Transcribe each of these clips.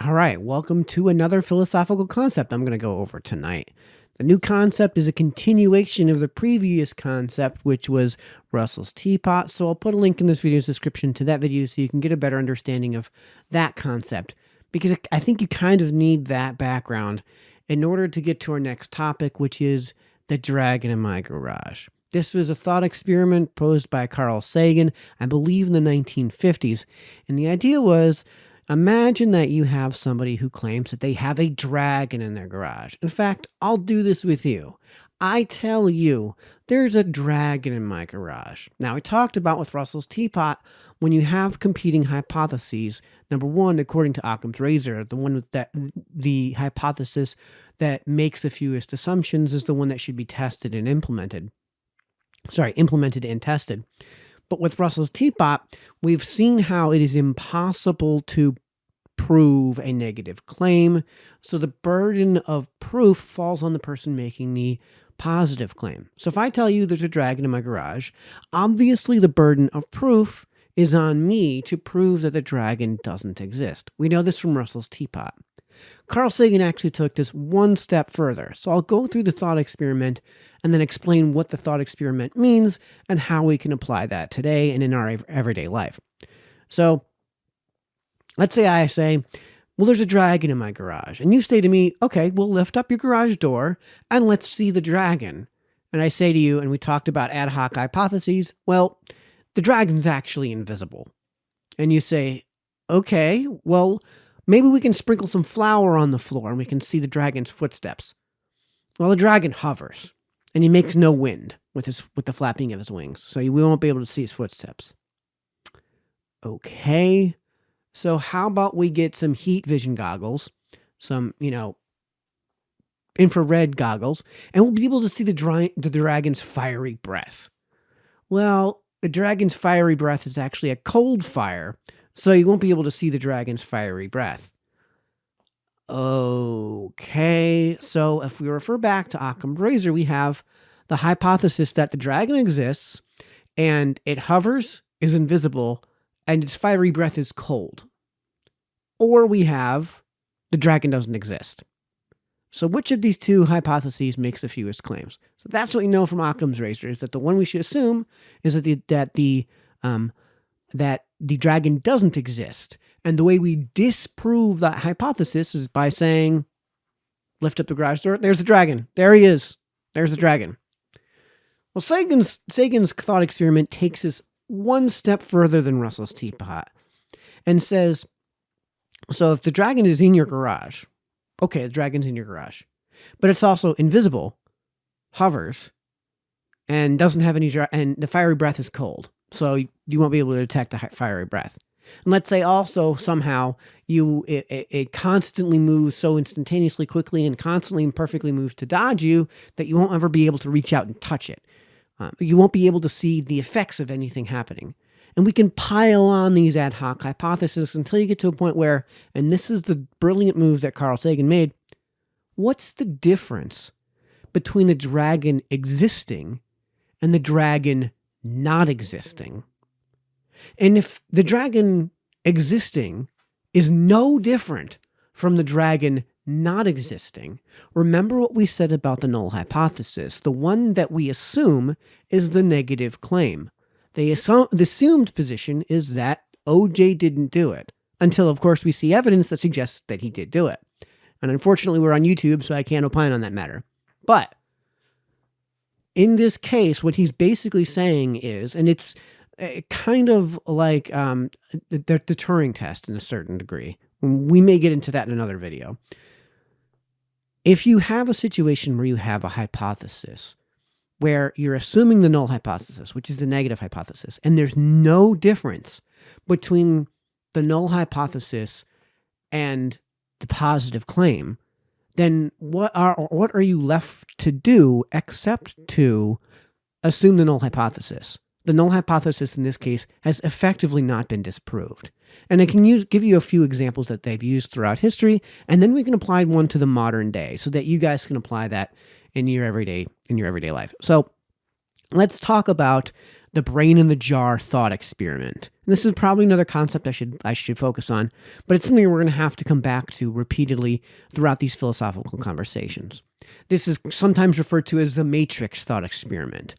All right, welcome to another philosophical concept I'm going to go over tonight. The new concept is a continuation of the previous concept, which was Russell's Teapot. So I'll put a link in this video's description to that video so you can get a better understanding of that concept, because I think you kind of need that background in order to get to our next topic, which is the dragon in my garage. This was a thought experiment posed by Carl Sagan, I believe in the 1950s. And the idea was, imagine that you have somebody who claims that they have a dragon in their garage. In fact, I'll do this with you. I tell you, there's a dragon in my garage. Now, I talked about with Russell's Teapot, when you have competing hypotheses, number one, according to Occam's razor, the hypothesis that makes the fewest assumptions is the one that should be tested and implemented. Implemented and tested. But with Russell's Teapot, we've seen how it is impossible to prove a negative claim. So the burden of proof falls on the person making the positive claim. So if I tell you there's a dragon in my garage, obviously the burden of proof is on me to prove that the dragon doesn't exist. We know this from Russell's Teapot. Carl Sagan actually took this one step further. So I'll go through the thought experiment and then explain what the thought experiment means and how we can apply that today and in our everyday life. So let's say I say, well, there's a dragon in my garage. And you say to me, okay, we'll lift up your garage door and let's see the dragon. And I say to you, and we talked about ad hoc hypotheses, well, the dragon's actually invisible. And you say, okay, well, maybe we can sprinkle some flour on the floor and we can see the dragon's footsteps. Well, the dragon hovers and he makes no wind with the flapping of his wings. So we won't be able to see his footsteps. Okay. So how about we get some heat vision goggles, some, infrared goggles, and we'll be able to see the dragon's fiery breath. Well, the dragon's fiery breath is actually a cold fire, so you won't be able to see the dragon's fiery breath. Okay, so if we refer back to Occam's razor, we have the hypothesis that the dragon exists, and it hovers, is invisible, and its fiery breath is cold. Or we have the dragon doesn't exist. So which of these two hypotheses makes the fewest claims? So that's what we know from Occam's razor, is that the one we should assume is that the dragon doesn't exist. And the way we disprove that hypothesis is by saying, lift up the garage door, there's the dragon. There he is. There's the dragon. Well, Sagan's thought experiment takes us one step further than Russell's Teapot and says, so if the dragon is in your garage, okay, the dragon's in your garage, but it's also invisible, hovers, and doesn't have any, and the fiery breath is cold. So you won't be able to detect a fiery breath. And let's say also somehow it constantly moves so instantaneously quickly and constantly and perfectly moves to dodge you that you won't ever be able to reach out and touch it. You won't be able to see the effects of anything happening. And we can pile on these ad hoc hypotheses until you get to a point where, and this is the brilliant move that Carl Sagan made, what's the difference between the dragon existing and the dragon not existing? And if the dragon existing is no different from the dragon not existing, remember what we said about the null hypothesis. The one that we assume is the negative claim. The assumed position is that OJ didn't do it, until, of course, we see evidence that suggests that he did do it. And unfortunately, we're on YouTube, so I can't opine on that matter. But in this case, what he's basically saying is, and it's kind of like the Turing test in a certain degree. We may get into that in another video. If you have a situation where you have a hypothesis where you're assuming the null hypothesis, which is the negative hypothesis, and there's no difference between the null hypothesis and the positive claim, then what are you left to do except to assume the null hypothesis? The null hypothesis in this case has effectively not been disproved. And I can give you a few examples that they've used throughout history, and then we can apply one to the modern day so that you guys can apply that in your everyday life. So let's talk about the brain in the jar thought experiment. And this is probably another concept I should focus on, but it's something we're going to have to come back to repeatedly throughout these philosophical conversations. This is sometimes referred to as the matrix thought experiment.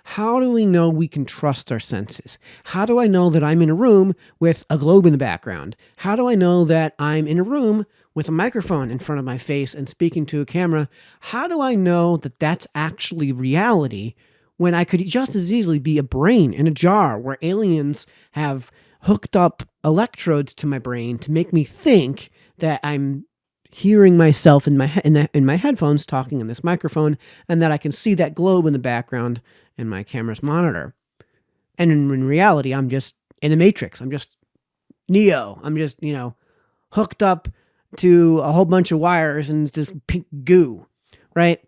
How do we know we can trust our senses? How do I know that I'm in a room with a globe in the background? How do I know that I'm in a room with a microphone in front of my face and speaking to a camera? How do I know that that's actually reality when I could just as easily be a brain in a jar where aliens have hooked up electrodes to my brain to make me think that I'm hearing myself in my headphones talking in this microphone, and that I can see that globe in the background in my camera's monitor. And in reality, I'm just in the matrix. I'm just Neo. I'm just, hooked up to a whole bunch of wires and this pink goo, right?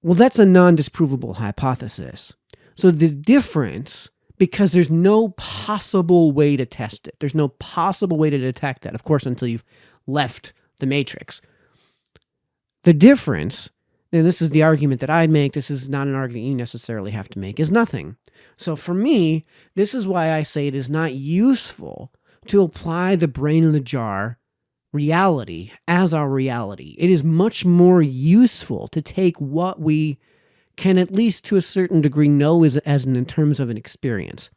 Well, that's a non-disprovable hypothesis. So the difference, because there's no possible way to test it. There's no possible way to detect that, of course, until you've left the matrix. The difference, and this is the argument that I'd make, this is not an argument you necessarily have to make, is nothing. So for me, this is why I say it is not useful to apply the brain in the jar reality as our reality. It is much more useful to take what we can, at least to a certain degree, know as in terms of an experience.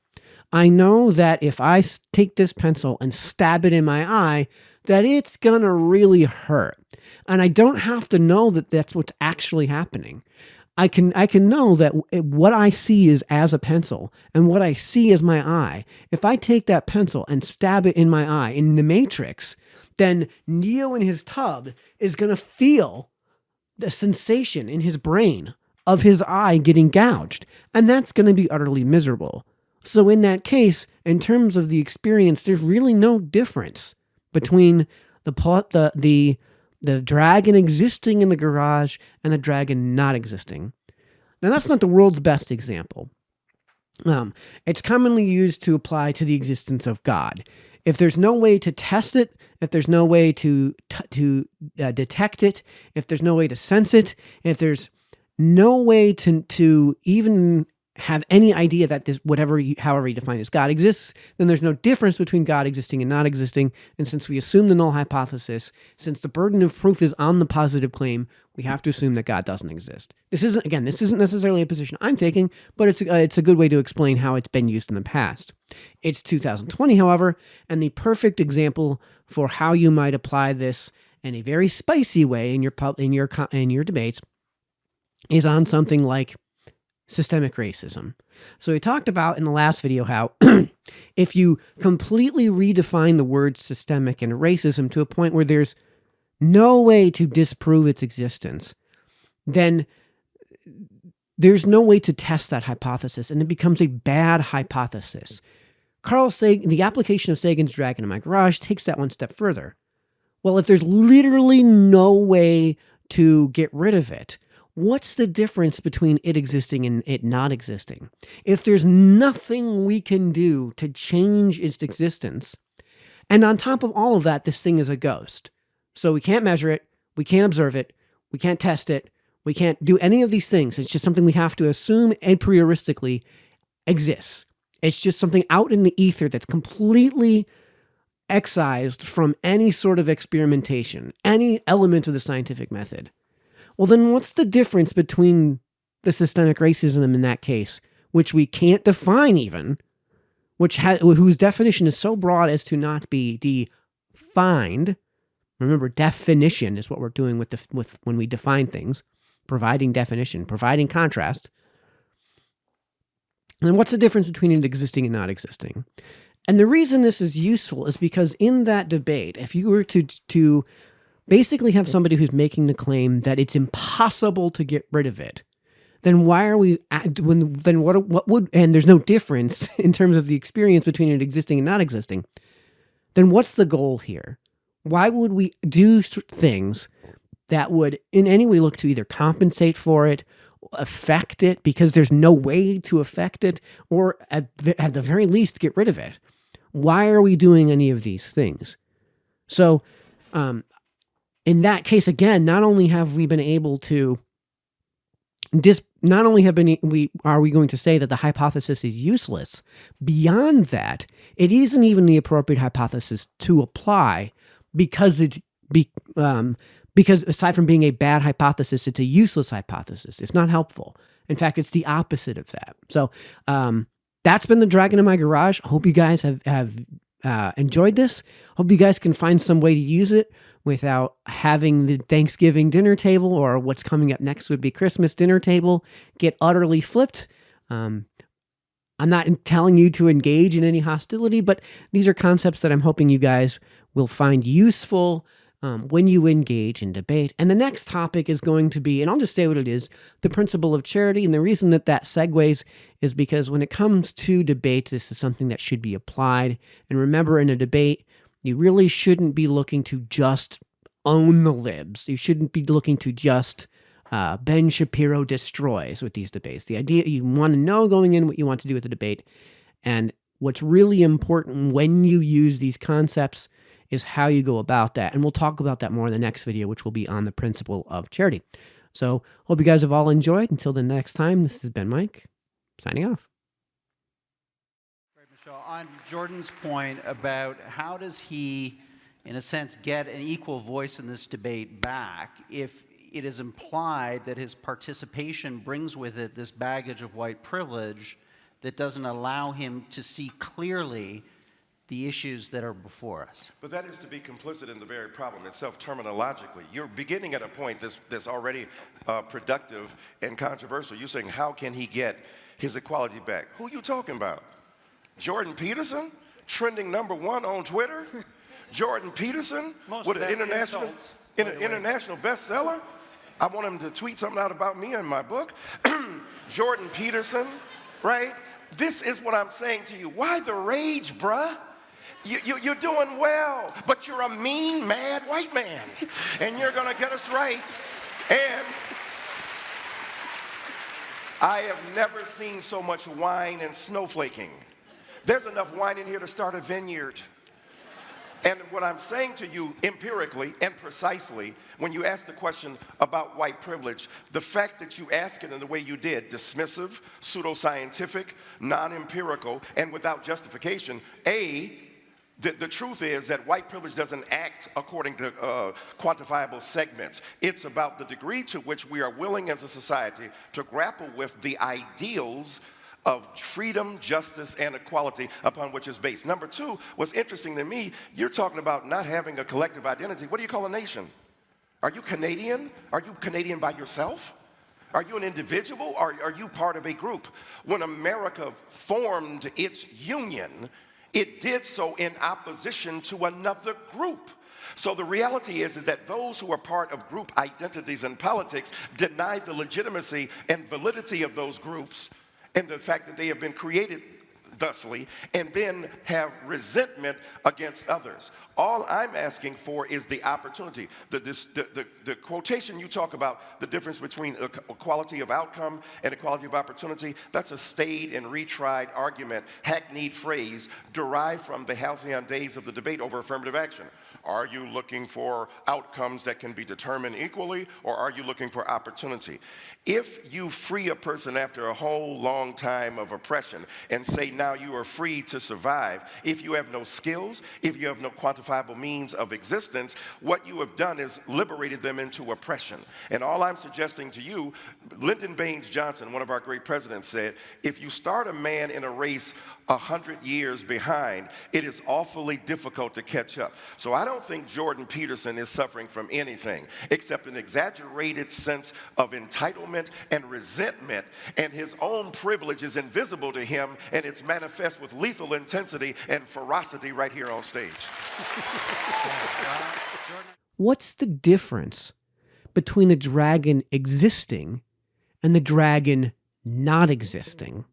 I know that if I take this pencil and stab it in my eye, that it's gonna really hurt. And I don't have to know that that's what's actually happening. I can know that what I see is as a pencil and what I see is my eye. If I take that pencil and stab it in my eye in the matrix, then Neo in his tub is going to feel the sensation in his brain of his eye getting gouged. And that's going to be utterly miserable. So in that case, in terms of the experience, there's really no difference between the dragon existing in the garage and the dragon not existing. Now, that's not the world's best example. It's commonly used to apply to the existence of God. If there's no way to test it, if there's no way to detect it, if there's no way to sense it, if there's no way to even have any idea that this, however you define as God exists, then there's no difference between God existing and not existing. And since we assume the null hypothesis, since the burden of proof is on the positive claim, we have to assume that God doesn't exist. This isn't necessarily a position I'm taking, but it's a good way to explain how it's been used in the past. It's 2020, however, and the perfect example for how you might apply this in a very spicy way in your debates is on something like systemic racism. So we talked about in the last video how if you completely redefine the words systemic and racism to a point where there's no way to disprove its existence, then there's no way to test that hypothesis, and it becomes a bad hypothesis. Carl Sagan, the application of Sagan's dragon in my garage, takes that one step further. Well, if there's literally no way to get rid of it, what's the difference between it existing and it not existing? If there's nothing we can do to change its existence, and on top of all of that, this thing is a ghost. So we can't measure it, we can't observe it, we can't test it, we can't do any of these things. It's just something we have to assume a prioristically exists. It's just something out in the ether that's completely excised from any sort of experimentation, any element of the scientific method. Well, then what's the difference between the systemic racism in that case, which we can't define even, whose definition is so broad as to not be defined? Remember, definition is what we're doing with when we define things, providing definition, providing contrast. And then what's the difference between it existing and not existing? And the reason this is useful is because in that debate, if you were to basically have somebody who's making the claim that it's impossible to get rid of it, then why are we, what would, and there's no difference in terms of the experience between it existing and not existing, then what's the goal here? Why would we do things that would in any way look to either compensate for it, affect it, because there's no way to affect it, or at the very least get rid of it? Why are we doing any of these things? So, in that case, again, not only have we been able to not only are we going to say that the hypothesis is useless, beyond that, it isn't even the appropriate hypothesis to apply because because aside from being a bad hypothesis, it's a useless hypothesis. It's not helpful. In fact, it's the opposite of that. So that's been the Dragon in My Garage. I hope you guys have enjoyed this. Hope you guys can find some way to use it without having the Thanksgiving dinner table, or what's coming up next would be Christmas dinner table, get utterly flipped. I'm not telling you to engage in any hostility, but these are concepts that I'm hoping you guys will find useful when you engage in debate. And the next topic is going to be, and I'll just say what it is, the principle of charity. And the reason that segues is because when it comes to debates, this is something that should be applied. And remember, in a debate, you really shouldn't be looking to just own the libs. You shouldn't be looking to just Ben Shapiro destroys with these debates. The idea, you want to know going in what you want to do with the debate. And what's really important when you use these concepts is how you go about that. And we'll talk about that more in the next video, which will be on the principle of charity. So hope you guys have all enjoyed. Until the next time, this has been Mike, signing off. Michelle, on Jordan's point about how does he, in a sense, get an equal voice in this debate back if it is implied that his participation brings with it this baggage of white privilege that doesn't allow him to see clearly the issues that are before us. But that is to be complicit in the very problem itself terminologically. You're beginning at a point that's already productive and controversial. You're saying, how can he get his equality back? Who are you talking about? Jordan Peterson, trending #1 on Twitter? Jordan Peterson, with an international bestseller? I want him to tweet something out about me in my book. Jordan Peterson, right? This is what I'm saying to you. Why the rage, bruh? You're doing well, but you're a mean, mad white man, and you're going to get us right. And I have never seen so much wine and snowflaking. There's enough wine in here to start a vineyard. And what I'm saying to you empirically and precisely, when you ask the question about white privilege, the fact that you ask it in the way you did, dismissive, pseudoscientific, non-empirical, and without justification, the truth is that white privilege doesn't act according to quantifiable segments. It's about the degree to which we are willing as a society to grapple with the ideals of freedom, justice, and equality upon which it's based. Number two, what's interesting to me, you're talking about not having a collective identity. What do you call a nation? Are you Canadian? Are you Canadian by yourself? Are you an individual, or are you part of a group? When America formed its union, it did so in opposition to another group. So the reality is that those who are part of group identities in politics deny the legitimacy and validity of those groups and the fact that they have been created thusly, and then have resentment against others. All I'm asking for is the opportunity. The quotation you talk about, the difference between equality of outcome and equality of opportunity, that's a staid and retried argument, hackneyed phrase derived from the halcyon days of the debate over affirmative action. Are you looking for outcomes that can be determined equally, or are you looking for opportunity? If you free a person after a whole long time of oppression and say now you are free to survive, if you have no skills, if you have no quantifiable means of existence, what you have done is liberated them into oppression. And all I'm suggesting to you, Lyndon Baines Johnson, one of our great presidents, said, if you start a man in a race 100 years behind, it is awfully difficult to catch up. So I don't think Jordan Peterson is suffering from anything except an exaggerated sense of entitlement and resentment, and his own privilege is invisible to him, and it's manifest with lethal intensity and ferocity right here on stage. What's the difference between the dragon existing and the dragon not existing?